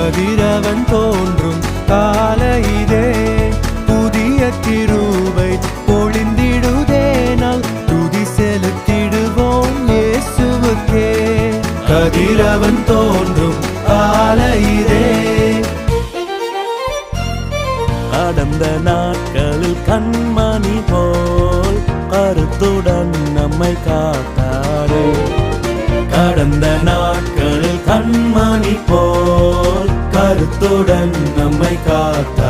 கதிரவன் தோன்றும் காலையிலே புதிய கிருபை பொழிந்திடுதே நாள் துதி செலுத்திடுவோம் இயேசுவுக்கே. கதிரவன் தோன்றும் காலையிலே கடந்த நாட்களில் கண்மணி போல் கருத்துடன் நம்மை காத்தாரே. கடந்த நாட்களில் கண்மணி போல் கருத்துடன் நம்மை காத்தாரே.